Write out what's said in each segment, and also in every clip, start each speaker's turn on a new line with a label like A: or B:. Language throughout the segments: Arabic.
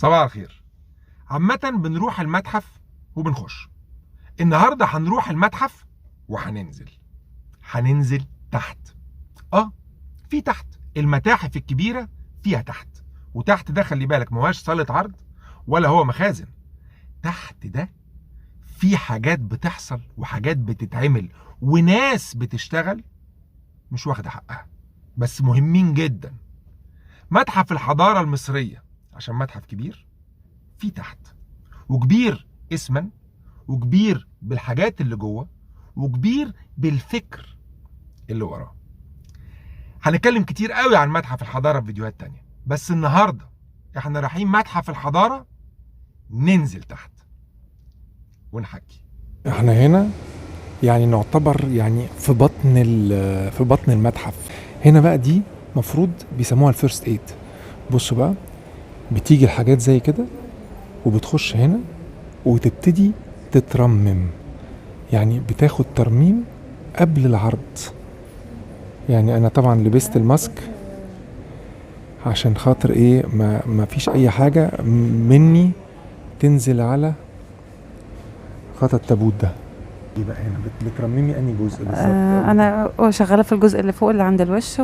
A: صباح الخير. عامة بنروح المتحف وبنخش. النهاردة هنروح المتحف هننزل تحت. في تحت المتاحف الكبيرة فيها تحت، وتحت ده خلي بالك مواش صالة عرض ولا هو مخازن. تحت ده في حاجات بتحصل وحاجات بتتعمل وناس بتشتغل مش واخدة حقها، بس مهمين جدا. متحف الحضارة المصرية عشان متحف كبير في تحت، وكبير اسما، وكبير بالحاجات اللي جوه، وكبير بالفكر اللي وراه. هنتكلم كتير قوي عن متحف الحضارة في فيديوهات تانية، بس النهاردة احنا رايحين متحف الحضارة ننزل تحت ونحكي.
B: احنا هنا يعني نعتبر يعني في بطن المتحف. هنا بقى دي مفروض بيسموها الفيرست ايد. بصوا بقى، بتيجي الحاجات زي كده وبتخش هنا وتبتدي تترمم، يعني بتاخد ترميم قبل العرض. يعني انا طبعا لبست الماسك عشان خاطر ايه ما فيش اي حاجة مني تنزل على خط التابوت ده. ايه بقى هنا بترممي انهي جزء بالظبط؟
C: انا شغاله في الجزء اللي فوق اللي عند الوش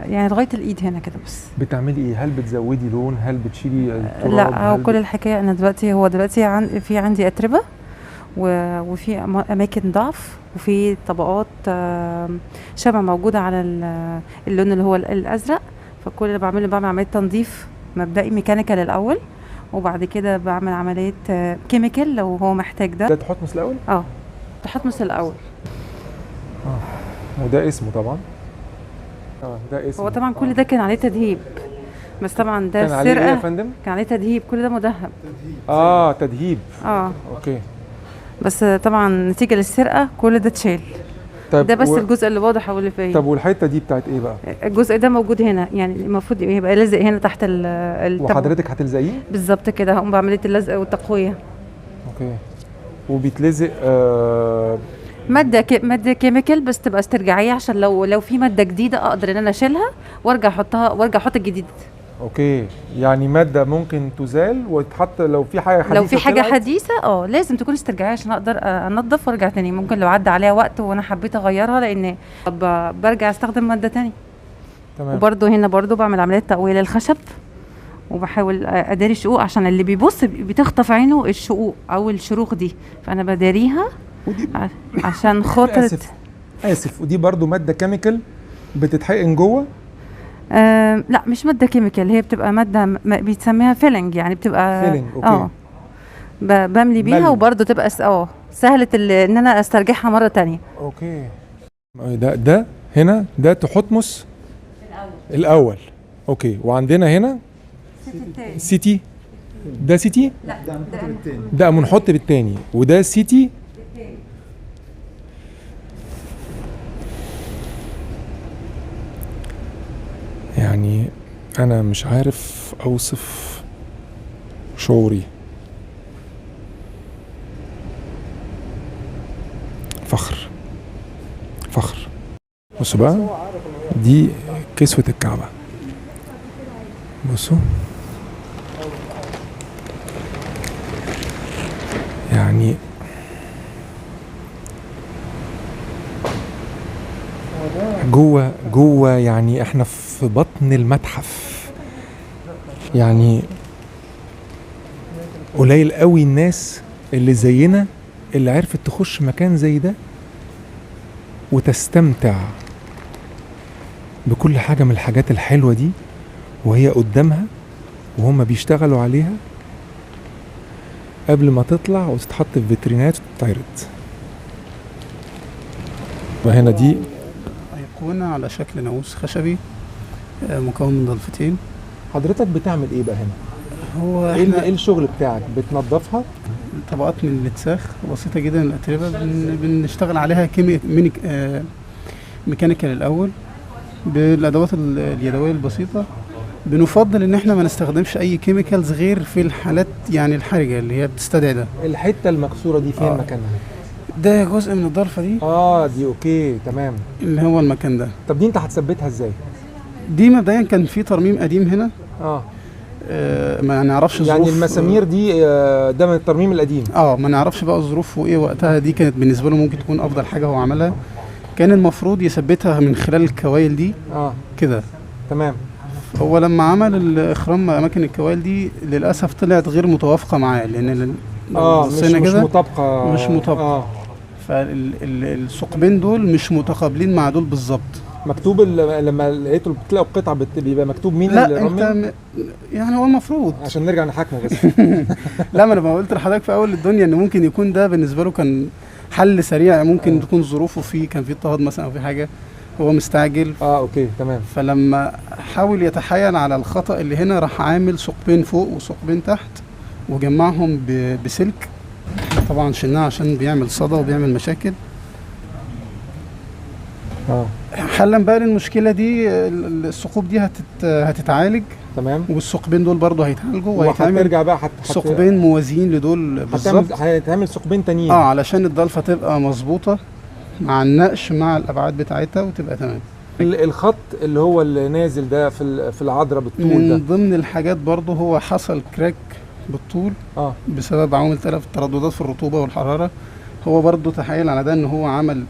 C: يعني لغايه الايد هنا كده بس.
B: بتعملي ايه؟ هل بتزودي لون؟ هل بتشيلي التراب؟
C: لا، كل الحكايه انا دلوقتي في عندي اتربه وفي اماكن ضعف، وفي طبقات شمع موجوده على اللون اللي هو الازرق. فكل اللي بعمل عمليه تنظيف مبدئي ميكانيكال الاول، وبعد كده بعمل عمليه كيميكال لو هو محتاج. ده
B: تحتمس الاول؟
C: تحتمس الاول.
B: وده اسمه طبعا. ده اسمه.
C: هو طبعا كل ده كان عليه تدهيب، بس طبعا ده
B: كان عليه ايه يا
C: السرقه
B: فندم؟
C: كان عليه تدهيب، كل ده مدهب.
B: تدهيب. اوكي.
C: بس طبعا نتيجه للسرقه كل ده اتشال.
B: طيب
C: ده بس الجزء اللي واضح واللي فيه.
B: طب والحته دي بتاعت ايه بقى؟
C: الجزء ده موجود هنا، يعني المفروض يبقى لازق هنا تحت
B: وحضرتك هتلزقيه؟
C: بالظبط كده، هقوم بعمليه اللزق والتقويه.
B: اوكي. وبيتلزق
C: ماده كيميكال بس تبقى استرجاعيه، عشان لو في ماده جديده اقدر ان انا اشيلها وارجع احط الجديد.
B: اوكي، يعني ماده ممكن تزال وتتحط لو في حاجه حديثه.
C: لو في حاجه حديثه لازم تكون استرجاعيه عشان اقدر انضف وارجع تاني. ممكن لو عدى عليها وقت وانا حبيت اغيرها، لان برجع استخدم ماده تاني.
B: تمام.
C: وبرده هنا بعمل عمليه تقويه للخشب، وبحاول اداري الشقوق عشان اللي بيبص بتخطف عينه الشقوق او الشروخ دي، فانا بداريها عشان خاطر.
B: اسف. ودي برضو ماده كيميكال بتتحقن جوه؟
C: لا، مش ماده كيميكال، هي بتبقى ماده بيتسميها فيلنج، يعني بتبقى
B: فيلنج. اوكي.
C: بملي بيها وبرضو تبقى سهله ان انا استرجعها مره تانية.
B: اوكي. ده هنا ده تحتمس الاول. اوكي. وعندنا هنا سيتي. ده سيتي؟
C: لا،
B: ده منحط بالتاني. وده سيتي. يعني انا مش عارف اوصف شعوري. فخر. بصوا بقى، دي كسوة الكعبة. بصوا، يعني جوه يعني احنا في بطن المتحف. يعني قليل قوي الناس اللي زينا اللي عرفت تخش مكان زي ده وتستمتع بكل حاجة من الحاجات الحلوة دي وهي قدامها وهم بيشتغلوا عليها قبل ما تطلع وتتحط في فيترينات وتتعرض. وهنا دي
D: أيقونة على شكل ناموس خشبي مكون من ضلفتين.
B: حضرتك بتعمل ايه بقى هنا؟
D: هو
B: ايه الشغل بتاعك؟ بتنظفها؟
D: طبقات من الاتساخ بسيطة جدا، الأتربة بنشتغل عليها ميكانيكال الأول بالأدوات اليدوية البسيطة. بنفضل ان احنا ما نستخدمش اي كيميكالز غير في الحالات يعني الحرجة اللي هي بتستدعي ده.
B: الحتة المكسورة دي فين مكانها؟
D: ده جزء من الضرفة دي.
B: دي اوكي تمام،
D: اللي هو المكان ده.
B: طب دي انت هتثبتها ازاي؟
D: دي مبدئيا كان في ترميم قديم هنا ما نعرفش ظروف
B: يعني المسامير دي ده من الترميم القديم.
D: ما نعرفش بقى ظروفه ايه وقتها. دي كانت بالنسبه له ممكن تكون افضل حاجه هو عملها. كان المفروض يثبتها من خلال الكوايل دي كده.
B: تمام.
D: هو لما عمل الاخرام اماكن الكوايل دي للاسف طلعت غير متوافقه معاه، لان
B: مش مطابقه.
D: مش مطابقه. فالثقبين دول مش متقابلين مع دول بالظبط.
B: مكتوب لما لقيته بتلاقوا القطعه بيبقى مكتوب مين اللي رمم؟
D: لا انت يعني هو المفروض
B: عشان نرجع نحاكمه بس.
D: لا، ما انا ما قلت لحضرتك في اول الدنيا ان ممكن يكون ده بالنسبه له كان حل سريع. ممكن تكون ظروفه كان في اضطهاد مثلا او في حاجه هو مستعجل.
B: اوكي تمام.
D: فلما حاول يتحايل على الخطأ اللي هنا راح عامل ثقبين فوق وثقبين تحت وجمعهم بسلك. طبعا شلناه عشان بيعمل صدى وبيعمل مشاكل. حلا بقى للمشكله دي الثقوب دي هتتعالج.
B: تمام.
D: والثقبين دول برضه هيتعالجوا
B: وهترجع بقى
D: ثقبين موازيين لدول بالظبط.
B: هيتعمل ثقبين تانيين
D: علشان الضلفه تبقى مظبوطه مع النقش مع الابعاد بتاعتها وتبقى تمام.
B: الخط اللي هو اللي نازل ده في العذراء بالطول ده
D: من ضمن الحاجات برضه هو حصل كراك بالطول بسبب عوامل ترددات في الرطوبه والحراره. هو برضه تحايل على ده ان هو عمل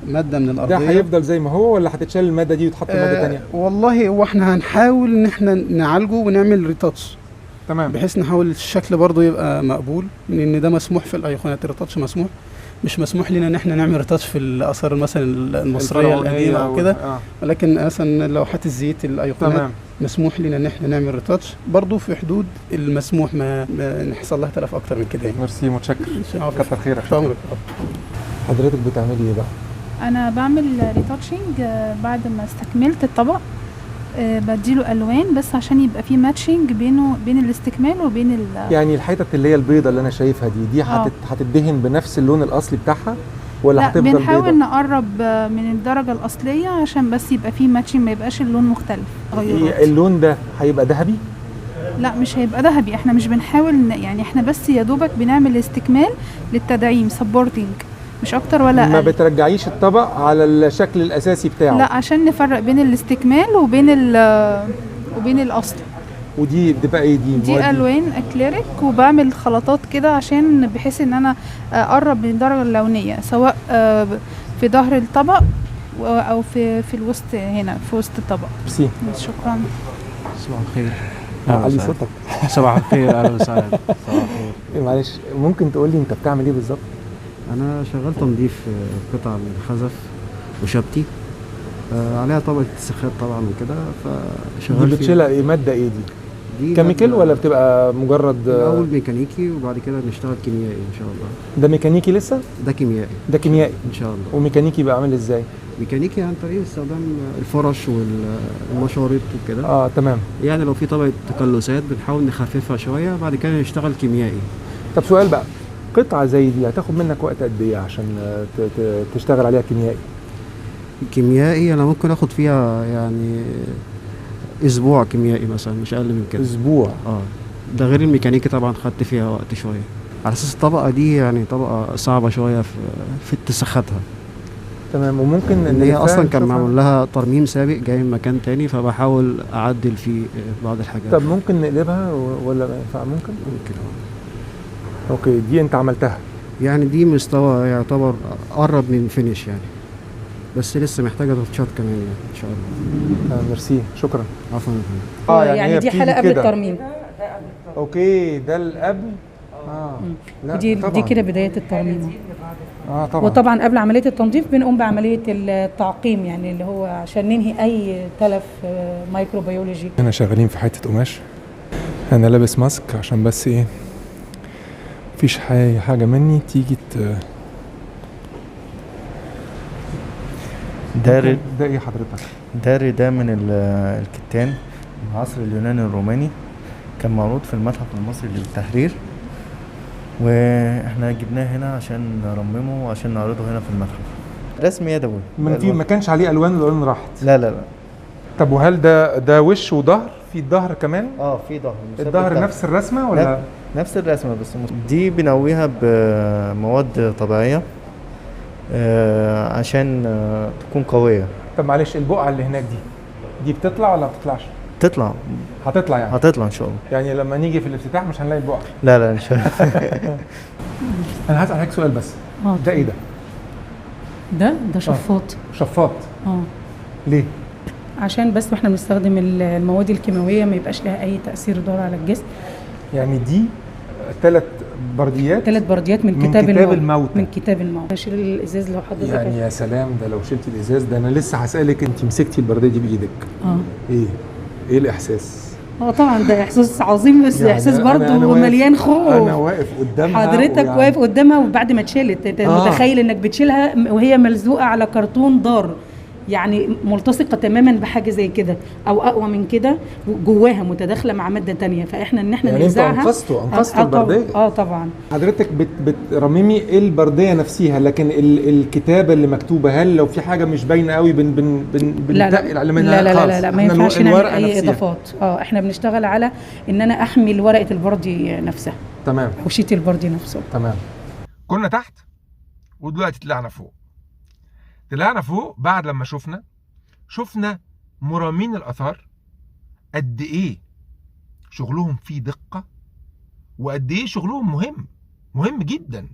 D: ماده من الارضيه.
B: ده هيفضل زي ما هو ولا هتتشال الماده دي وتحط ماده ثانيه؟
D: والله هو احنا هنحاول ان احنا نعالجه ونعمل ريتاتش.
B: تمام.
D: بحيث نحاول الشكل برضه يبقى مقبول، لان ده مسموح في الايقونات. الريتاتش مسموح. مش مسموح لنا ان احنا نعمل ريتاتش في الاثار مثلا المصريه القديمه او كده. ولكن مثلا لوحات الزيت الايقونات مسموح لنا ان احنا نعمل ريتاتش برضه في حدود المسموح، ما نحصل لها تلف اكتر من كده يعني.
B: ميرسي، متشكر. كتر خيرك. حضرتك بتعملي ايه بقى؟
E: انا بعمل ريتاتشنج بعد ما استكملت الطبق. بديله الوان بس عشان يبقى فيه ماتشنج بين الاستكمال وبين
B: يعني الحتت اللي هي البيضه اللي انا شايفها دي هتدهن بنفس اللون الاصلي بتاعها ولا هتفضل بيضه؟
E: لا، بنحاول نقرب من الدرجه الاصليه عشان بس يبقى فيه ماتشنج، ما يبقاش اللون مختلف.
B: اللون ده هيبقى ذهبي؟
E: لا، مش هيبقى ذهبي. احنا مش بنحاول يعني احنا بس يا دوبك بنعمل استكمال للتدعيم، سبورتنج، مش اكتر ولا اقل.
B: ما بترجعيش الطبق على الشكل الاساسي بتاعه؟
E: لا، عشان نفرق بين الاستكمال وبين الاصل.
B: ودي بتبقى ايه؟
E: دي الوان اكليريك، وبعمل خلطات كده عشان بحيث ان انا اقرب من الدرجه اللونيه، سواء في ظهر الطبق او في الوسط هنا في وسط الطبق. شكرا.
F: صباح الخير.
B: علي صوتك.
F: صباح الخير. اهلا وسهلا. صباح الخير.
B: معلش، ممكن تقول لي انت بتعمل ايه بالظبط؟
F: انا شغال تنظيف قطع الخزف وشبتي، عليها طبقه استسخات طبعا وكده، فشغال.
B: دي بتشيلها ايه؟ ماده ايه دي كيميكال ولا بتبقى مجرد؟
F: الاول ميكانيكي وبعد كده نشتغل كيميائي ان شاء الله.
B: ده ميكانيكي لسه؟
F: ده كيميائي.
B: ده كيميائي
F: ان شاء الله.
B: وميكانيكي بقى عامل ازاي؟
F: ميكانيكي عن طريق استخدام الفرش والمشارط وكده.
B: تمام.
F: يعني لو في طبقه تكلسات بنحاول نخففها شويه، بعد كده نشتغل كيميائي.
B: طب سؤال بقى، قطعه زي دي هتاخد منك وقت قد ايه عشان تشتغل عليها كيميائي؟
F: كيميائي انا ممكن اخد فيها يعني اسبوع كيميائي مثلا، مش اقل من كده.
B: اسبوع؟
F: ده غير الميكانيكي طبعا خدت فيها وقت شويه، على اساس الطبقه دي يعني طبقه صعبه شويه في اتساخاتها.
B: تمام. وممكن
F: ان هي اصلا كان معمول لها ترميم سابق جاي من مكان تاني، فبحاول اعدل في بعض الحاجات.
B: طب ممكن نقلبها ولا ما ينفع؟ ممكن. اوكي. دي انت عملتها
F: يعني؟ دي مستوى يعتبر قرب من فينيش يعني، بس لسه محتاجه تاتشات كمان يعني ان شاء الله.
B: ميرسي، شكرا.
F: عفوا.
G: يعني دي حاله قبل الترميم.
B: اوكي، ده القبل.
G: لا دي كده بدايه الترميم.
B: طبعا.
G: وطبعا قبل عمليه التنظيف بنقوم بعمليه التعقيم، يعني اللي هو عشان ننهي اي تلف مايكروبيولوجي.
B: احنا شغالين في حته قماش. انا لابس ماسك عشان بس ايه، مفيش حاجه مني تيجي
H: ده
B: ايه حضرتك؟
H: ده من الكتان من العصر اليوناني الروماني، كان معروض في المتحف المصري للتحرير، واحنا جبناه هنا عشان نرممه وعشان نعرضه هنا في المتحف. رسم يدوي.
B: ما كانش عليه الوان؟ الالوان راحت؟
H: لا.
B: طب وهل ده وش وظهر؟ في الظهر كمان؟
H: في ظهر.
B: الظهر نفس الرسمه ولا؟
H: نفس الرسمه، بس دي بنويها بمواد طبيعيه عشان تكون قويه.
B: طب معلش، البقعه اللي هناك دي بتطلع ولا ما بتطلعش؟
H: تطلع
B: هتطلع يعني
H: هتطلع ان شاء الله.
B: يعني لما نيجي في الافتتاح مش هنلاقي بقى.
H: لا لا ان شاء الله.
B: انا هسأل حضرتك سؤال بس، ده ايه ده؟
G: ده شفاط.
B: شفاط. ليه؟
G: عشان بس واحنا بنستخدم المواد الكيماويه ما يبقاش لها اي تاثير ضار على الجسم.
B: يعني دي 3 برديات
G: من كتاب
B: الموت.
G: من كتاب الموت. اشيل الازاز لو حضرتك
B: يعني يا سلام، ده لو شلت الازاز ده. انا لسه هسألك، انت مسكتي البرديه دي بايدك ايه الاحساس؟
G: طبعا ده احساس عظيم، بس
B: يعني
G: احساس
B: أنا
G: برضه مليان خوف.
B: انا واقف قدامها
G: حضرتك واقف قدامها وبعد ما اتشالت متخيل انك بتشيلها وهي ملزوقه على كرتون ضار، يعني ملتصقه تماما بحاجه زي كده او اقوى من كده، جواها متداخله مع ماده تانية، فاحنا ان احنا
B: يعني
G: ننزعها.
B: انقذت البرديه.
G: طبعا.
B: حضرتك بترممي البرديه نفسها، لكن الكتابه اللي مكتوبه، هل لو في حاجه مش باينه قوي بنتقل على منها؟
G: لا ما ينفعش نعمل اي اضافات. احنا بنشتغل على ان انا احمل ورقه البردي نفسها.
B: تمام.
G: او شيت البردي نفسه.
B: تمام.
A: كنا تحت ودلوقتي طلعنا فوق. طلعنا فوق بعد لما شفنا مرامين الآثار قد إيه شغلهم فيه دقة، وقد إيه شغلهم مهم جدا.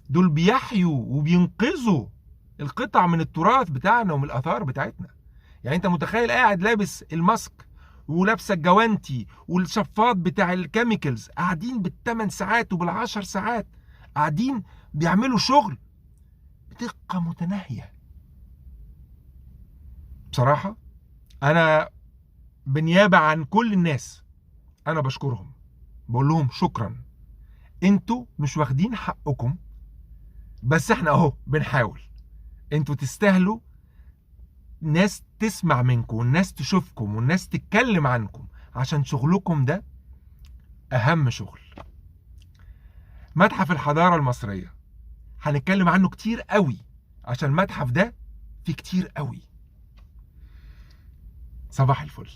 A: دول بيحيوا وبينقذوا القطع من التراث بتاعنا ومن الآثار بتاعتنا. يعني أنت متخيل قاعد لابس الماسك ولابسه الجوانتي والشفاط بتاع الكيميكالز، قاعدين بال8 ساعات وبال10 ساعات قاعدين بيعملوا شغل بدقة متناهية. بصراحة أنا بالنيابة عن كل الناس أنا بشكرهم، بقول لهم شكرا. انتوا مش واخدين حقكم، بس احنا اهو بنحاول. انتوا تستاهلوا ناس تسمع منكم، والناس تشوفكم، والناس تتكلم عنكم، عشان شغلكم ده أهم شغل. متحف الحضارة المصرية هنتكلم عنه كتير قوي، عشان المتحف ده فيه كتير قوي. صباح الفل.